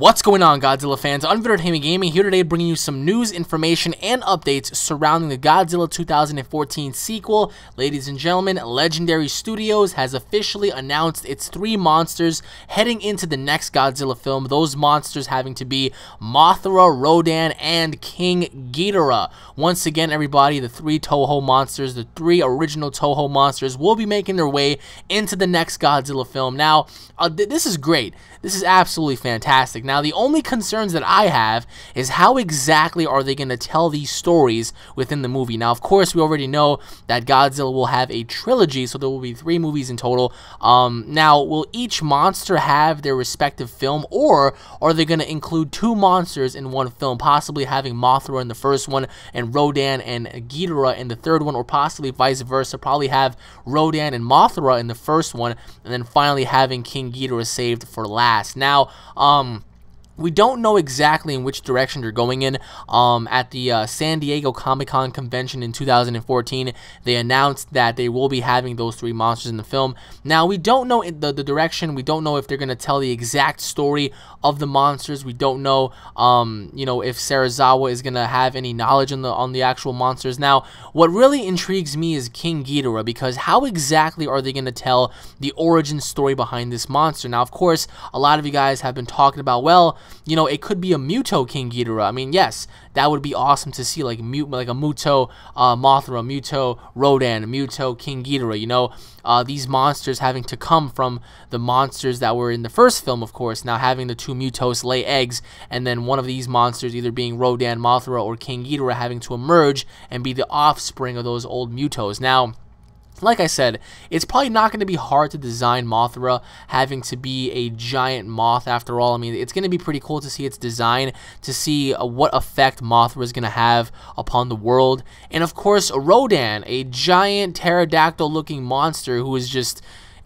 What's going on, Godzilla fans? UnrealEntGaming here today, bringing you some news, information, and updates surrounding the Godzilla 2014 sequel. Ladies and gentlemen, Legendary Studios has officially announced its 3 monsters heading into the next Godzilla film. Those monsters having to be Mothra, Rodan, and King Ghidorah. Once again, everybody, the 3 Toho monsters, the 3 original Toho monsters, will be making their way into the next Godzilla film. Now, this is great. This is absolutely fantastic. Now, the only concerns that I have is how exactly are they going to tell these stories within the movie. Now, of course, we already know that Godzilla will have a trilogy, so there will be 3 movies in total. Now, will each monster have their respective film, or are they going to include 2 monsters in one film, possibly having Mothra in the first one and Rodan and Ghidorah in the third one, or possibly vice versa, probably have Rodan and Mothra in the first one, and then finally having King Ghidorah saved for last. Now, we don't know exactly in which direction they're going in. At the San Diego Comic-Con convention in 2014, they announced that they will be having those 3 monsters in the film. Now, we don't know the direction. We don't know if they're going to tell the exact story of the monsters. We don't know, you know, if Serizawa is going to have any knowledge on the actual monsters. Now, what really intrigues me is King Ghidorah, because how exactly are they going to tell the origin story behind this monster? Now, of course, a lot of you guys have been talking about, well, you know, it could be a Muto King Ghidorah. I mean, yes, that would be awesome to see, like a Muto Mothra, Muto Rodan, Muto King Ghidorah. You know, these monsters having to come from the monsters that were in the first film, of course. Now having the 2 Mutos lay eggs, and then one of these monsters either being Rodan, Mothra, or King Ghidorah having to emerge and be the offspring of those old Mutos. Now, like I said, it's probably not going to be hard to design Mothra having to be a giant moth after all. I mean, it's going to be pretty cool to see its design, to see what effect Mothra is going to have upon the world. And of course, Rodan, a giant pterodactyl-looking monster who is just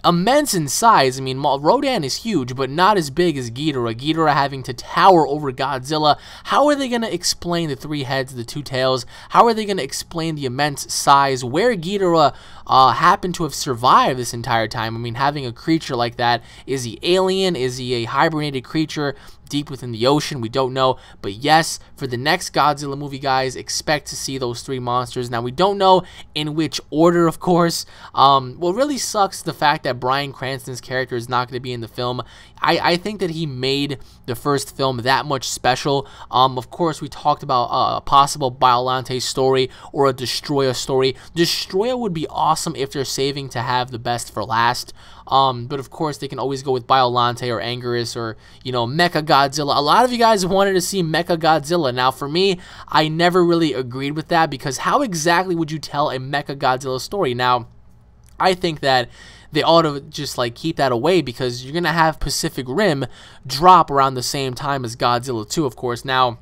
immense in size. I mean, Rodan is huge, but not as big as Ghidorah. Ghidorah having to tower over Godzilla. How are they going to explain the 3 heads, the 2 tails? How are they going to explain the immense size? Where Ghidorah happened to have survived this entire time? I mean, having a creature like that, is he alien? Is he a hibernated creature deep within the ocean? We don't know. But yes, for the next Godzilla movie, guys, expect to see those 3 monsters. Now, we don't know in which order, of course. What really sucks is the fact that Bryan Cranston's character is not going to be in the film. I think that he made the first film that much special. Of course, we talked about a possible Biollante story or a Destroya story. Destroya would be awesome if they're saving to have the best for last. But of course, they can always go with Biollante or Anguirus or, you know, Mecha Godzilla. A lot of you guys wanted to see Mecha Godzilla. Now, for me, I never really agreed with that, because how exactly would you tell a Mecha Godzilla story? Now, I think that they ought to just like keep that away, because you're gonna have Pacific Rim drop around the same time as Godzilla 2, of course. Now,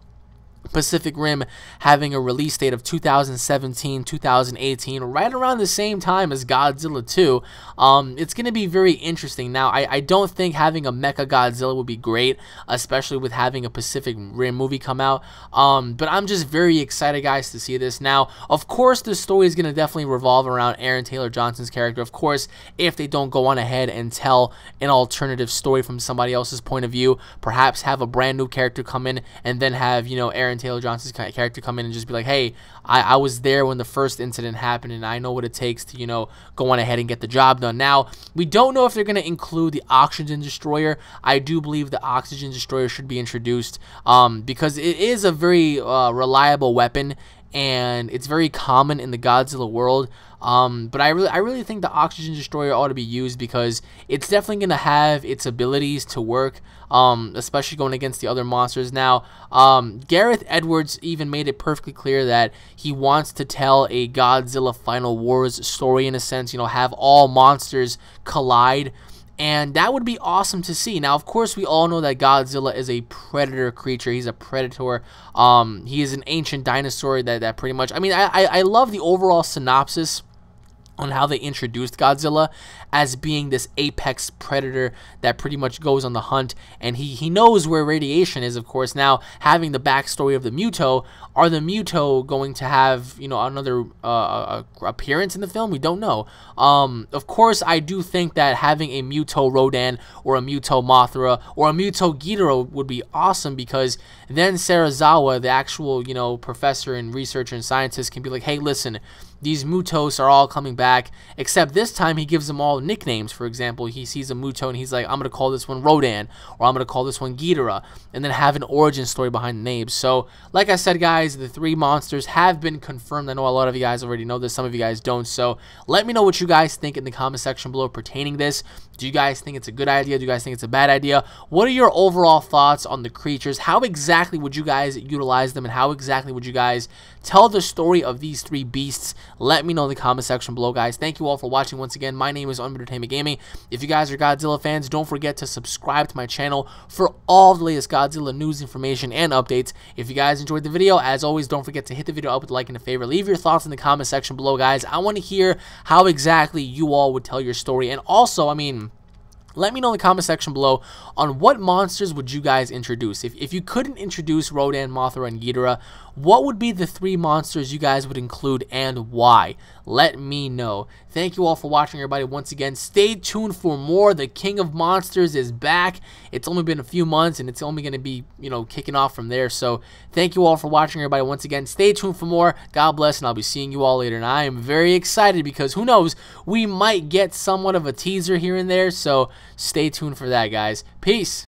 Pacific Rim having a release date of 2017, 2018, right around the same time as Godzilla 2. It's going to be very interesting. Now, I don't think having a Mecha Godzilla would be great, especially with having a Pacific Rim movie come out. But I'm just very excited, guys, to see this. Now, of course, the story is going to definitely revolve around Aaron Taylor Johnson's character. Of course, if they don't go on ahead and tell an alternative story from somebody else's point of view, perhaps have a brand new character come in and then have, you know, Aaron Taylor Johnson's character come in and just be like, hey, I was there when the first incident happened, and I know what it takes to, you know, go on ahead and get the job done. Now, we don't know if they're going to include the Oxygen Destroyer. I do believe the Oxygen Destroyer should be introduced, because it is a very reliable weapon, and it's very common in the Godzilla world. But I really think the Oxygen Destroyer ought to be used, because it's definitely going to have its abilities to work, especially going against the other monsters. Now, Gareth Edwards even made it perfectly clear that he wants to tell a Godzilla Final Wars story, in a sense, you know, have all monsters collide. And that would be awesome to see. Now, of course, we all know that Godzilla is a predator creature. He's a predator. He is an ancient dinosaur that pretty much... I mean, I love the overall synopsis on how they introduced Godzilla as being this apex predator that pretty much goes on the hunt, and he knows where radiation is, of course. Now, having the backstory of the Muto, are the Muto going to have, you know, another appearance in the film? We don't know. Of course, I do think that having a Muto Rodan or a Muto Mothra or a Muto Ghidorah would be awesome, because then Serizawa, the actual, you know, professor and researcher and scientist, can be like, hey, listen, these Mutos are all coming back, except this time he gives them all nicknames. For example, he sees a Muto and he's like, I'm going to call this one Rodan, or I'm going to call this one Ghidorah, and then have an origin story behind the names. So, like I said, guys, the 3 monsters have been confirmed. I know a lot of you guys already know this, some of you guys don't, so let me know what you guys think in the comment section below pertaining this. Do you guys think it's a good idea? Do you guys think it's a bad idea? What are your overall thoughts on the creatures? How exactly would you guys utilize them, and how exactly would you guys tell the story of these 3 beasts? Let me know in the comment section below, guys. Thank you all for watching once again. My name is UnrealEntGaming. If you guys are Godzilla fans, don't forget to subscribe to my channel for all the latest Godzilla news, information, and updates. If you guys enjoyed the video, as always, don't forget to hit the video up with a like and a favorite. Leave your thoughts in the comment section below, guys. I want to hear how exactly you all would tell your story. And also, I mean, let me know in the comment section below on what monsters would you guys introduce. If you couldn't introduce Rodan, Mothra, and Ghidorah, what would be the 3 monsters you guys would include and why? Let me know. Thank you all for watching, everybody. Once again, stay tuned for more. The King of Monsters is back. It's only been a few months, and it's only going to be, you know, kicking off from there. So thank you all for watching, everybody. Once again, stay tuned for more. God bless, and I'll be seeing you all later. And I am very excited because who knows, we might get somewhat of a teaser here and there. So stay tuned for that, guys. Peace.